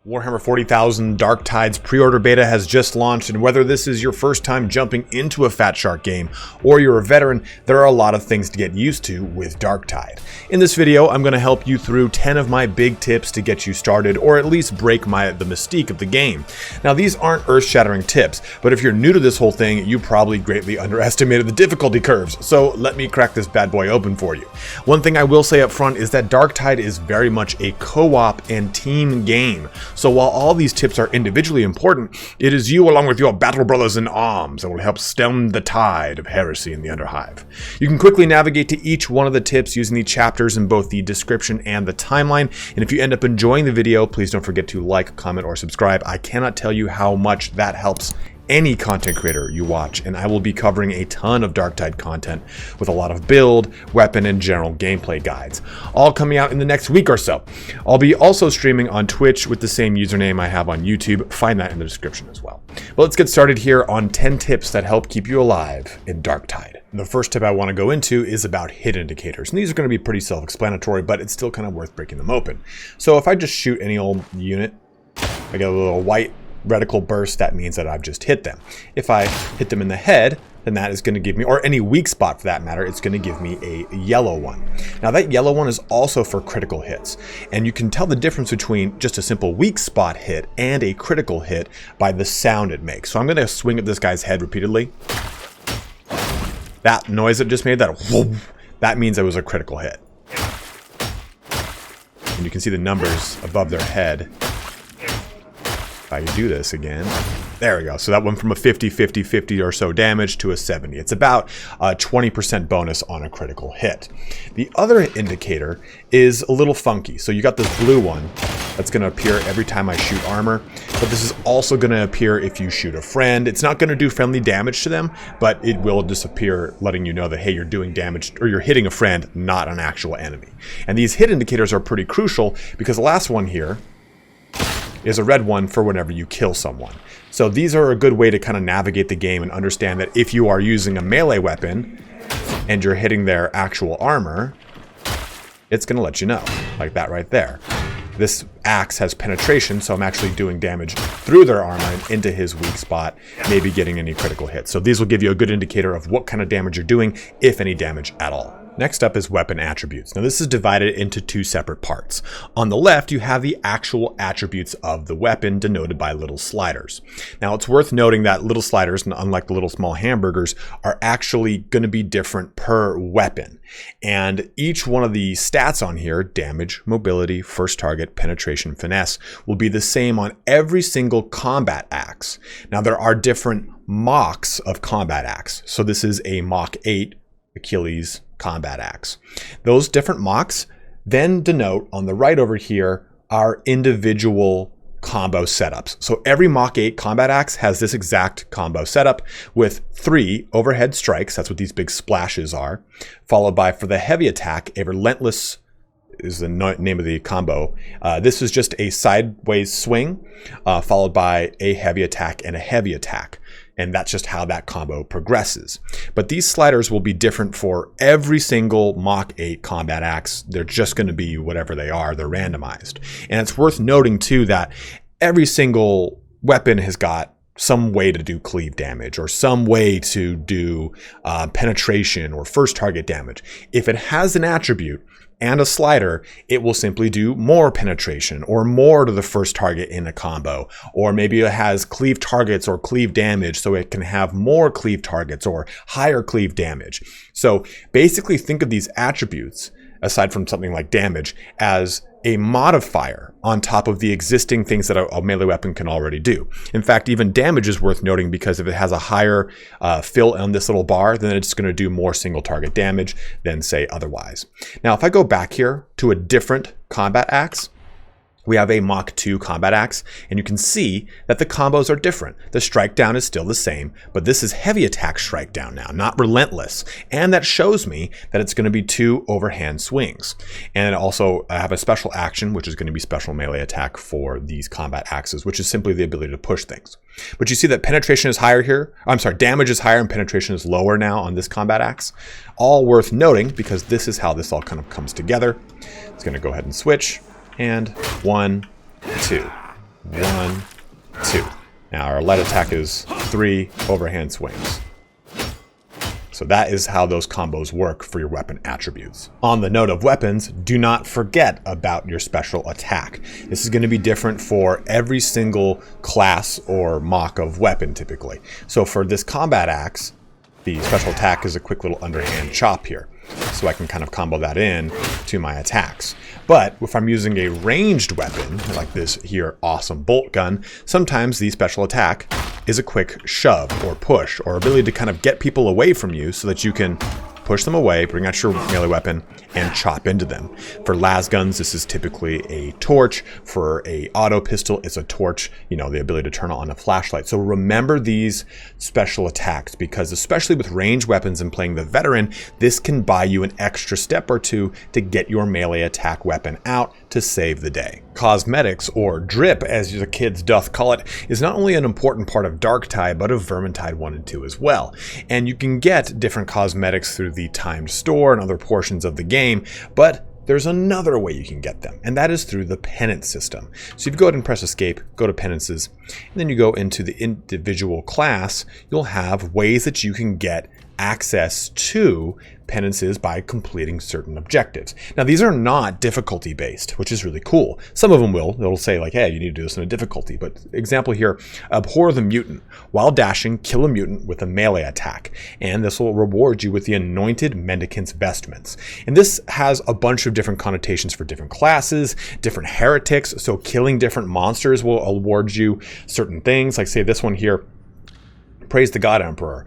Warhammer 40,000 Darktide's pre-order beta has just launched, and whether this is your first time jumping into a Fatshark game or you're a veteran, there are a lot of things to get used to with Darktide. In this video, I'm going to help you through 10 of my big tips to get you started, or at least break the mystique of the game. Now, these aren't earth-shattering tips, but if you're new to this whole thing, you probably greatly underestimated the difficulty curves, so let me crack this bad boy open for you. One thing I will say up front is that Darktide is very much a co-op and team game. So while all these tips are individually important, it is you along with your battle brothers in arms that will help stem the tide of heresy in the Underhive. You can quickly navigate to each one of the tips using the chapters in both the description and the timeline. And if you end up enjoying the video, please don't forget to like, comment, or subscribe. I cannot tell you how much that helps any content creator you watch, and I will be covering a ton of Darktide content with a lot of build, weapon, and general gameplay guides, all coming out in the next week or so. I'll be also streaming on Twitch with the same username I have on YouTube. Find that in the description as well. But let's get started here on 10 tips that help keep you alive in Darktide. The first tip I want to go into is about hit indicators, and these are going to be pretty self-explanatory, but it's still kind of worth breaking them open. So if I just shoot any old unit, I get a little white reticle burst. That means that I've just hit them. If I hit them in the head, then that is going to give me, or any weak spot for that matter, it's going to give me a yellow one. Now that yellow one is also for critical hits, and you can tell the difference between just a simple weak spot hit and a critical hit by the sound it makes. So I'm going to swing at this guy's head repeatedly. That noise it just made, that whoop, that means it was a critical hit. And you can see the numbers above their head. If I do this again, there we go. So that went from a 50 or so damage to a 70. It's about a 20% bonus on a critical hit. The other indicator is a little funky. So you got this blue one that's going to appear every time I shoot armor, but this is also going to appear if you shoot a friend. It's not going to do friendly damage to them, but it will disappear, letting you know that, hey, you're doing damage or you're hitting a friend, not an actual enemy. And these hit indicators are pretty crucial because the last one here is a red one for whenever you kill someone. So these are a good way to kind of navigate the game and understand that if you are using a melee weapon and you're hitting their actual armor, it's going to let you know, like that right there. This axe has penetration, so I'm actually doing damage through their armor and into his weak spot, maybe getting any critical hits. So these will give you a good indicator of what kind of damage you're doing, if any damage at all. Next up is weapon attributes. Now this is divided into two separate parts. On the left, you have the actual attributes of the weapon denoted by little sliders. Now it's worth noting that little sliders, unlike the little small hamburgers, are actually going to be different per weapon. And each one of the stats on here, damage, mobility, first target, penetration, finesse, will be the same on every single combat axe. Now there are different mocks of combat axe. So this is a Mach 8 Achilles combat axe. Those different mocks then denote on the right over here our individual combo setups. So every Mach 8 combat axe has this exact combo setup with 3 overhead strikes. That's what these big splashes are. Followed by, for the heavy attack, a relentless is the name of the combo. This is just a sideways swing, followed by a heavy attack and a heavy attack. And that's just how that combo progresses. But these sliders will be different for every single Mach 8 combat axe. They're just going to be whatever they are. They're randomized. And it's worth noting too that every single weapon has got some way to do cleave damage or some way to do penetration or first target damage. If it has an attribute and a slider, it will simply do more penetration or more to the first target in a combo. Or maybe it has cleave targets or cleave damage, so it can have more cleave targets or higher cleave damage. So basically think of these attributes, aside from something like damage, as a modifier on top of the existing things that a melee weapon can already do. In fact, even damage is worth noting because if it has a higher fill on this little bar, then it's going to do more single target damage than say otherwise. Now, if I go back here to a different combat axe, we have a Mach 2 combat axe, and you can see that the combos are different. The strike down is still the same, but this is heavy attack strike down now, not relentless. And that shows me that it's going to be 2 overhand swings. And also I have a special action, which is going to be special melee attack for these combat axes, which is simply the ability to push things. But you see that penetration is higher here. I'm sorry, damage is higher and penetration is lower now on this combat axe. All worth noting because this is how this all kind of comes together. It's going to go ahead and switch. And 1, 2. 1, 2. Now our light attack is 3 overhand swings. So that is how those combos work for your weapon attributes. On the note of weapons, do not forget about your special attack. This is going to be different for every single class or mock of weapon typically. So for this combat axe, the special attack is a quick little underhand chop here. So I can kind of combo that in to my attacks. But if I'm using a ranged weapon, like this here awesome bolt gun, sometimes the special attack is a quick shove or push, or ability to kind of get people away from you so that you can push them away, bring out your melee weapon, and chop into them. For las guns, this is typically a torch. For a auto pistol, it's a torch, you know, the ability to turn on a flashlight. So remember these special attacks, because especially with ranged weapons and playing the veteran, this can buy you an extra step or two to get your melee attack weapon out to save the day. Cosmetics, or drip as the kids doth call it, is not only an important part of Darktide, but of Vermintide 1 and 2 as well. And you can get different cosmetics through the timed store and other portions of the game, but there's another way you can get them, and that is through the Penance system. So if you go ahead and press escape, go to Penances, and then you go into the individual class, you'll have ways that you can get access to penances by completing certain objectives. Now, these are not difficulty based, which is really cool. Some of them will. They'll say like, hey, you need to do this in a difficulty. But example here, abhor the mutant. While dashing, kill a mutant with a melee attack. And this will reward you with the anointed mendicant's vestments. And this has a bunch of different connotations for different classes, different heretics. So killing different monsters will award you certain things. Like say this one here, praise the God Emperor.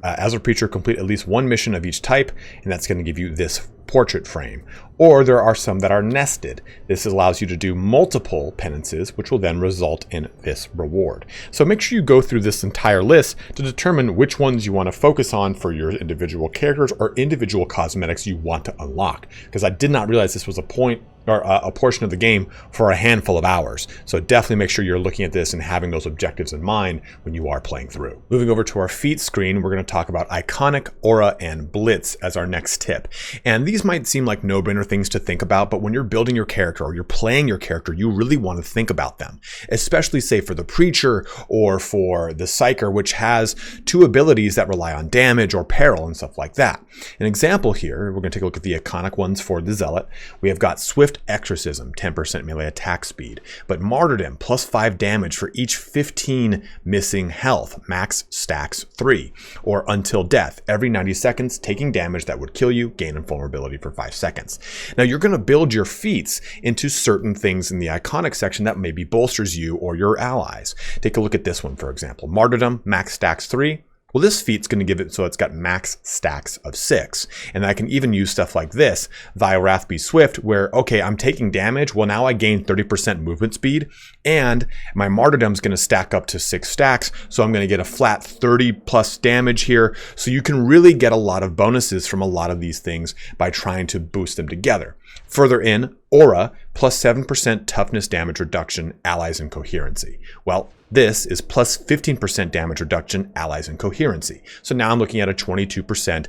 As a preacher, complete at least one mission of each type, and that's going to give you this portrait frame. Or there are some that are nested. This allows you to do multiple penances, which will then result in this reward. So make sure you go through this entire list to determine which ones you want to focus on for your individual characters or individual cosmetics you want to unlock. Because I did not realize this was a portion of the game for a handful of hours. So definitely make sure you're looking at this and having those objectives in mind when you are playing through. Moving over to our feat screen, we're going to talk about Iconic, Aura, and Blitz as our next tip. And these might seem like no-brainer things to think about, but when you're building your character or you're playing your character, you really want to think about them. Especially say for the Preacher or for the Psyker, which has two abilities that rely on damage or peril and stuff like that. An example here, we're going to take a look at the iconic ones for the Zealot. We have got Swift Exorcism, 10% melee attack speed, but Martyrdom, plus 5 damage for each 15 missing health, max stacks 3, or Until Death, every 90 seconds, taking damage that would kill you, gain invulnerability for 5 seconds. Now you're going to build your feats into certain things in the iconic section that maybe bolsters you or your allies. Take a look at this one, for example. Martyrdom, max stacks 3. Well, this feat's going to give it so it's got max stacks of 6. And I can even use stuff like this, Thy Wrath Be Swift, where, okay, I'm taking damage. Well, now I gain 30% movement speed, and my martyrdom's going to stack up to 6 stacks. So I'm going to get a flat 30 plus damage here. So you can really get a lot of bonuses from a lot of these things by trying to boost them together. Further in, Aura, plus 7% toughness damage reduction, allies and coherency. Well, this is plus 15% damage reduction, allies and coherency. So now I'm looking at a 22%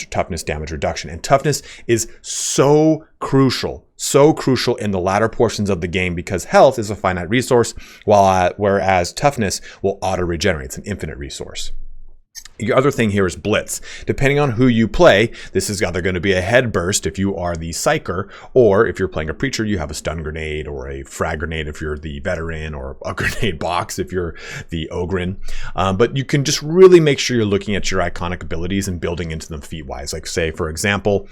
toughness damage reduction. And toughness is so crucial in the latter portions of the game because health is a finite resource, whereas toughness will auto-regenerate. It's an infinite resource. The other thing here is Blitz. Depending on who you play, this is either going to be a head burst if you are the Psyker, or if you're playing a Preacher, you have a stun grenade or a frag grenade if you're the veteran, or a grenade box if you're the Ogren. But you can just really make sure you're looking at your iconic abilities and building into them feat-wise. Like say, for example,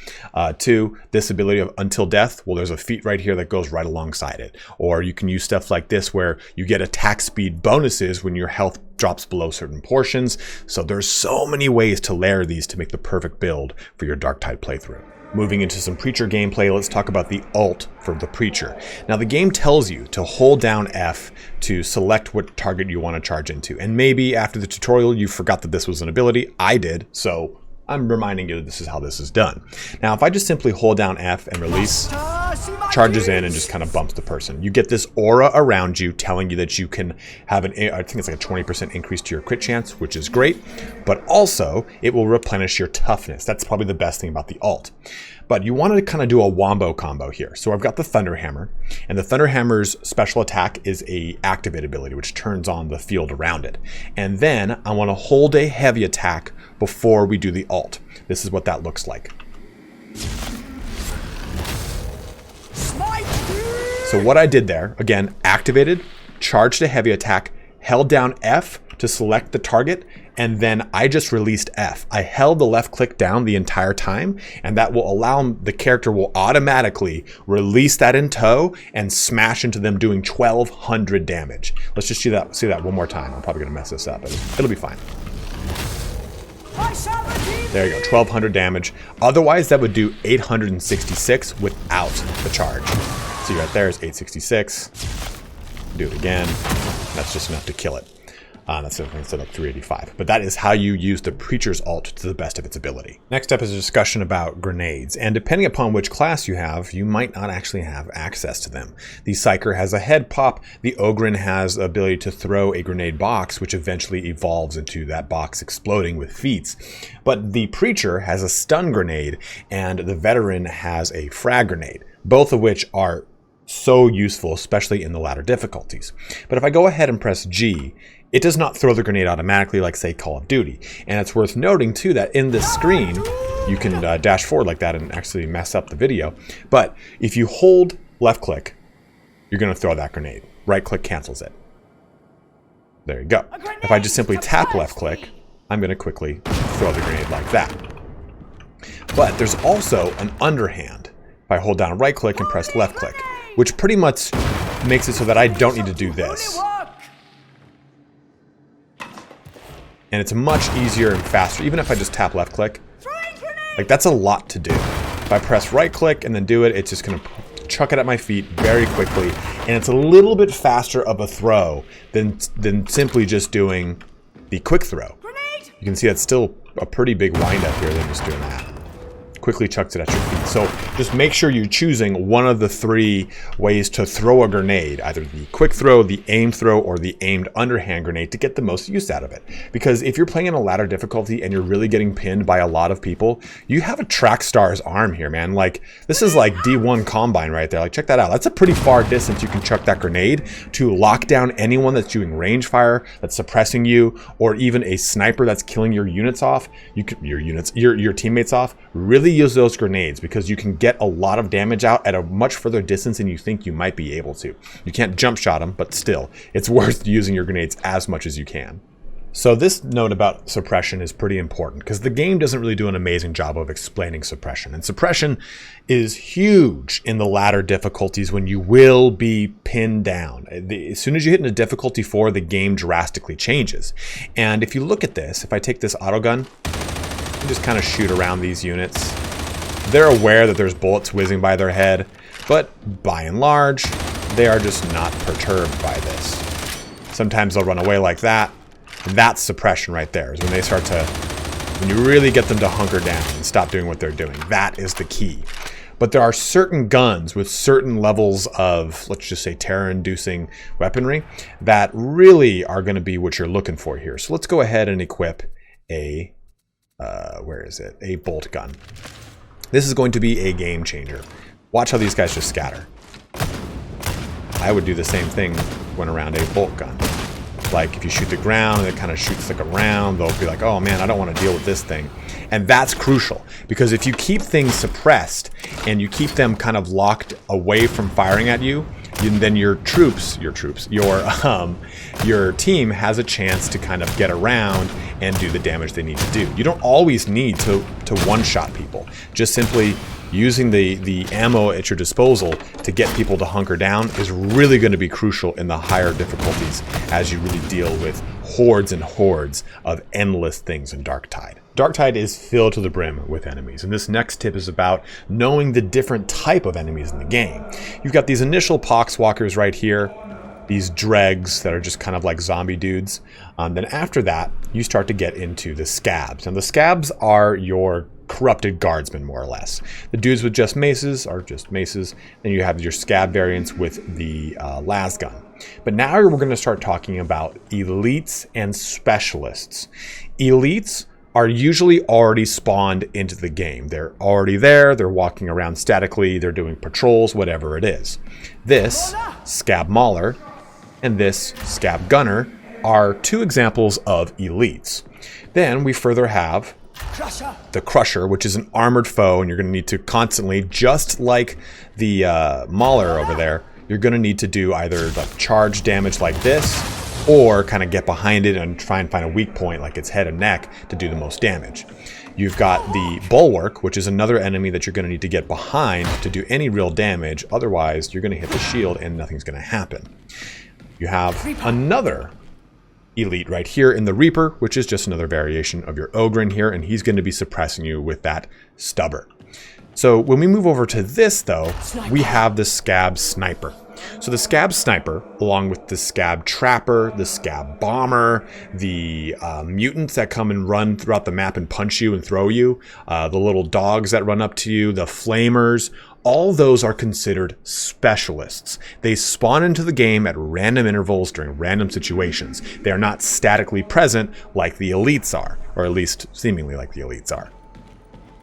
this ability of Until Death, well, there's a feat right here that goes right alongside it. Or you can use stuff like this where you get attack speed bonuses when your health drops below certain portions. So there's so many ways to layer these to make the perfect build for your Darktide playthrough. Moving into some Preacher gameplay, let's talk about the ult for the Preacher. Now the game tells you to hold down F to select what target you want to charge into. And maybe after the tutorial you forgot that this was an ability. I did, so I'm reminding you that this is how this is done. Now if I just simply hold down F and release, charges in and just kind of bumps the person. You get this aura around you telling you that you can have I think it's like a 20% increase to your crit chance, which is great, but also it will replenish your toughness. That's probably the best thing about the ult. But you want to kind of do a wombo combo here. So I've got the Thunderhammer, and the Thunderhammer's special attack is a activate ability, which turns on the field around it. And then I want to hold a heavy attack before we do the ult. This is what that looks like. So what I did there, again, activated, charged a heavy attack, held down F to select the target, and then I just released F. I held the left click down the entire time, and that will allow the character will automatically release that in tow and smash into them, doing 1200 damage. Let's just see that one more time. I'm probably gonna mess this up, but it'll be fine. There you go, 1200 damage. Otherwise, that would do 866 without the charge. See right there is 866. Do it again. That's just enough to kill it. That's instead of 385. But that is how you use the Preacher's ult to the best of its ability. Next up is a discussion about grenades. And depending upon which class you have, you might not actually have access to them. The Psyker has a head pop. The Ogryn has the ability to throw a grenade box, which eventually evolves into that box exploding with feats. But the Preacher has a stun grenade, and the Veteran has a frag grenade, both of which are so useful, especially in the latter difficulties. But if I go ahead and press G, it does not throw the grenade automatically like, say, Call of Duty. And it's worth noting, too, that in this screen, you can dash forward like that and actually mess up the video. But if you hold left click, you're going to throw that grenade. Right click cancels it. There you go. If I just simply tap left click, I'm going to quickly throw the grenade like that. But there's also an underhand. If I hold down right click and press left click, which pretty much makes it so that I don't need to do this. And it's much easier and faster, even if I just tap left click. Like, that's a lot to do. If I press right click and then do it, it's just gonna chuck it at my feet very quickly. And it's a little bit faster of a throw than simply just doing the quick throw. You can see that's still a pretty big wind up here than just doing that. Quickly chucks it at your feet. So just make sure you're choosing one of the three ways to throw a grenade, either the quick throw, the aim throw, or the aimed underhand grenade to get the most use out of it. Because if you're playing in a ladder difficulty and you're really getting pinned by a lot of people, you have a track star's arm here, man. Like, this is like D1 Combine right there. Like, check that out. That's a pretty far distance you can chuck that grenade to lock down anyone that's doing range fire, that's suppressing you, or even a sniper that's killing your units off. Your teammates off. Really use those grenades, because you can get a lot of damage out at a much further distance than you think you might be able to. You can't jump shot them, but still, it's worth using your grenades as much as you can. So this note about suppression is pretty important, because the game doesn't really do an amazing job of explaining suppression. And suppression is huge in the latter difficulties when you will be pinned down. As soon as you hit into difficulty 4, the game drastically changes. And if you look at this, if I take this autogun, you just kind of shoot around these units. They're aware that there's bullets whizzing by their head, but by and large, they are just not perturbed by this. Sometimes they'll run away like that. That's suppression right there, is when they start to, when you really get them to hunker down and stop doing what they're doing. That is the key. But there are certain guns with certain levels of, let's just say, terror-inducing weaponry that really are going to be what you're looking for here. So let's go ahead and equip a, a bolt gun. This is going to be a game changer. Watch how these guys just scatter. I would do the same thing when around a bolt gun. Like, if you shoot the ground and it kind of shoots like around, they'll be like, oh man, I don't want to deal with this thing. And that's crucial, because if you keep things suppressed and you keep them kind of locked away from firing at you, then your team has a chance to kind of get around and do the damage they need to do. You don't always need to one-shot people. Just simply using the ammo at your disposal to get people to hunker down is really going to be crucial in the higher difficulties as you really deal with hordes and hordes of endless things in Darktide. Darktide is filled to the brim with enemies, and this next tip is about knowing the different type of enemies in the game. You've got these initial poxwalkers right here, these dregs that are just kind of like zombie dudes. Then after that, you start to get into the scabs. And the scabs are your corrupted guardsmen, more or less. The dudes with just maces are just maces. Then you have your scab variants with the las gun. But now we're going to start talking about elites and specialists. Elites are usually already spawned into the game. They're already there, they're walking around statically, they're doing patrols, whatever it is. This Scab Mauler and this Scab Gunner are two examples of elites. Then we further have the Crusher, which is an armored foe, and you're going to need to constantly, just like the Mauler over there, you're going to need to do either like charge damage like this, or kind of get behind it and try and find a weak point like its head and neck to do the most damage. You've got the Bulwark, which is another enemy that you're going to need to get behind to do any real damage. Otherwise, you're going to hit the shield and nothing's going to happen. You have another elite right here in the Reaper, which is just another variation of your Ogryn here, and he's going to be suppressing you with that Stubber. So when we move over to this, though, we have the Scab Sniper. So the Scab Sniper, along with the Scab Trapper, the Scab Bomber, the mutants that come and run throughout the map and punch you and throw you, the little dogs that run up to you, the Flamers, all those are considered specialists. They spawn into the game at random intervals during random situations. They are not statically present like the elites are, or at least seemingly like the elites are.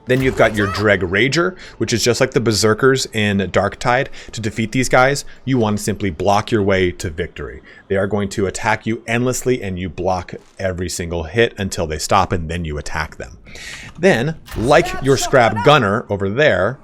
Then you've got your Dreg Rager, which is just like the Berserkers in Darktide. To defeat these guys, you want to simply block your way to victory. They are going to attack you endlessly, and you block every single hit until they stop, and then you attack them. Then, like your Scab Gunner over there,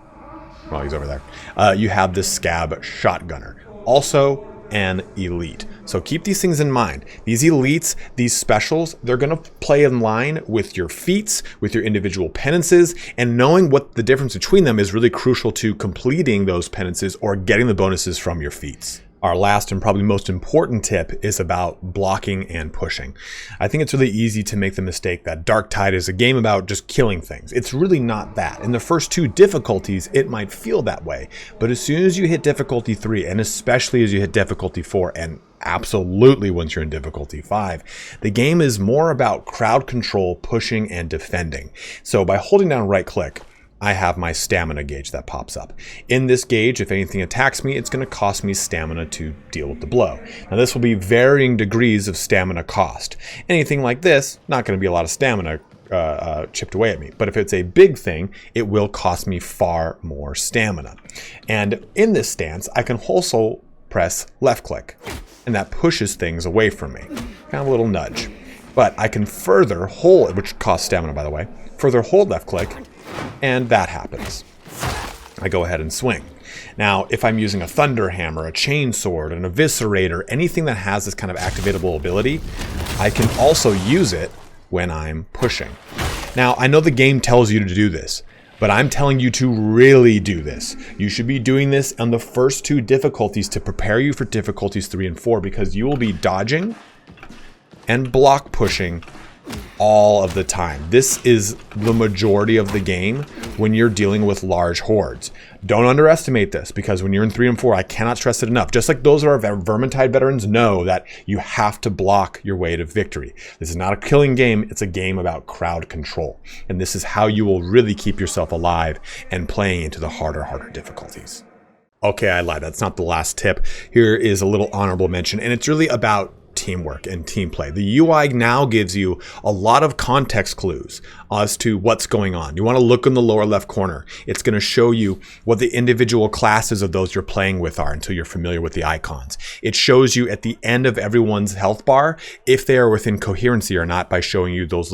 well, he's over there, you have the Scab Shotgunner, also an elite. So keep these things in mind. These elites, these specials, they're going to play in line with your feats, with your individual penances, and knowing what the difference between them is really crucial to completing those penances or getting the bonuses from your feats. Our last and probably most important tip is about blocking and pushing. I think it's really easy to make the mistake that Darktide is a game about just killing things. It's really not that. In the first two difficulties, it might feel that way. But as soon as you hit difficulty 3, and especially as you hit difficulty 4, and absolutely once you're in difficulty 5, the game is more about crowd control, pushing, and defending. So by holding down right click, I have my stamina gauge that pops up. In this gauge, if anything attacks me, it's going to cost me stamina to deal with the blow. Now this will be varying degrees of stamina cost. Anything like this, not going to be a lot of stamina chipped away at me. But if it's a big thing, it will cost me far more stamina. And in this stance, I can also press left click, and that pushes things away from me. Kind of a little nudge. But I can further hold, which costs stamina by the way, further hold left click, and that happens. I go ahead and swing. Now, if I'm using a Thunder Hammer, a Chainsword, an Eviscerator, anything that has this kind of activatable ability, I can also use it when I'm pushing. Now, I know the game tells you to do this, but I'm telling you to really do this. You should be doing this on the first two difficulties to prepare you for difficulties 3 and 4, because you will be dodging and block pushing all of the time. This is the majority of the game when you're dealing with large hordes. Don't underestimate this, because when you're in 3 and 4, I cannot stress it enough. Just like those of our Vermintide veterans know that you have to block your way to victory. This is not a killing game, it's a game about crowd control. And this is how you will really keep yourself alive and playing into the harder difficulties. Okay, I lied. That's not the last tip. Here is a little honorable mention, and it's really about teamwork and team play. The UI now gives you a lot of context clues as to what's going on. You want to look in the lower left corner. It's going to show you what the individual classes of those you're playing with are until you're familiar with the icons. It shows you at the end of everyone's health bar if they are within coherency or not by showing you those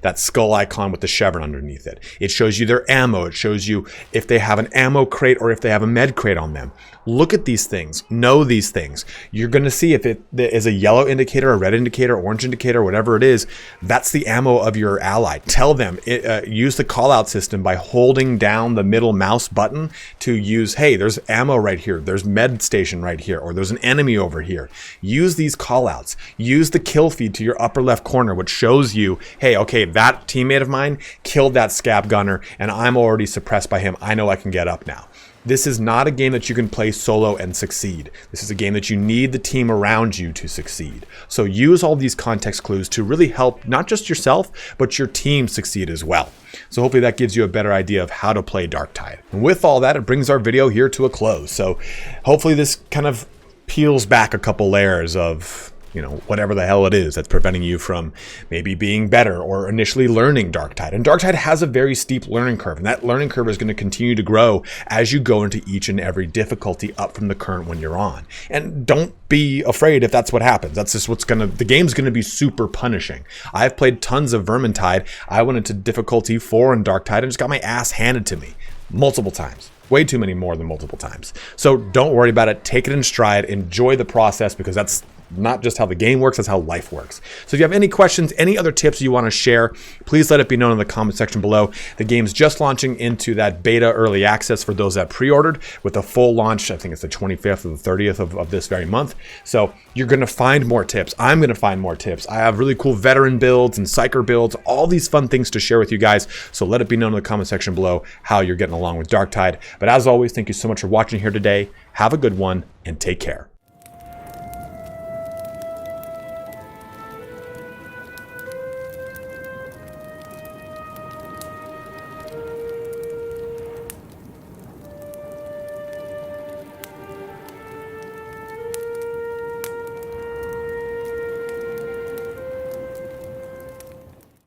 that skull icon with the chevron underneath it. It shows you their ammo. It shows you if they have an ammo crate or if they have a med crate on them. Look at these things. Know these things. You're going to see if it is a yellow indicator, a red indicator, orange indicator, whatever it is, that's the ammo of your ally. Tell them, use the call out system by holding down the middle mouse button to use, hey, there's ammo right here, there's med station right here, or there's an enemy over here. Use these call outs. Use the kill feed to your upper left corner, which shows you, hey, okay, that teammate of mine killed that Scab Gunner and I'm already suppressed by him. I know I can get up now. This is not a game that you can play solo and succeed. This is a game that you need the team around you to succeed. So use all these context clues to really help not just yourself, but your team succeed as well. So hopefully that gives you a better idea of how to play Darktide. And with all that, it brings our video here to a close. So hopefully this kind of peels back a couple layers of you know, whatever the hell it is that's preventing you from maybe being better or initially learning Darktide. And Darktide has a very steep learning curve, and that learning curve is going to continue to grow as you go into each and every difficulty up from the current one you're on. And don't be afraid if that's what happens. That's just the game's going to be super punishing. I've played tons of Vermintide. I went into difficulty 4 in Darktide and just got my ass handed to me multiple times. Way too many more than multiple times. So don't worry about it. Take it in stride. Enjoy the process, because that's not just how the game works, that's how life works. So if you have any questions, any other tips you want to share, please let it be known in the comment section below. The game's just launching into that beta early access for those that pre-ordered, with a full launch, I think it's the 25th or the 30th of this very month. So you're going to find more tips. I'm going to find more tips. I have really cool veteran builds and psyker builds, all these fun things to share with you guys. So let it be known in the comment section below how you're getting along with Darktide. But as always, thank you so much for watching here today. Have a good one and take care.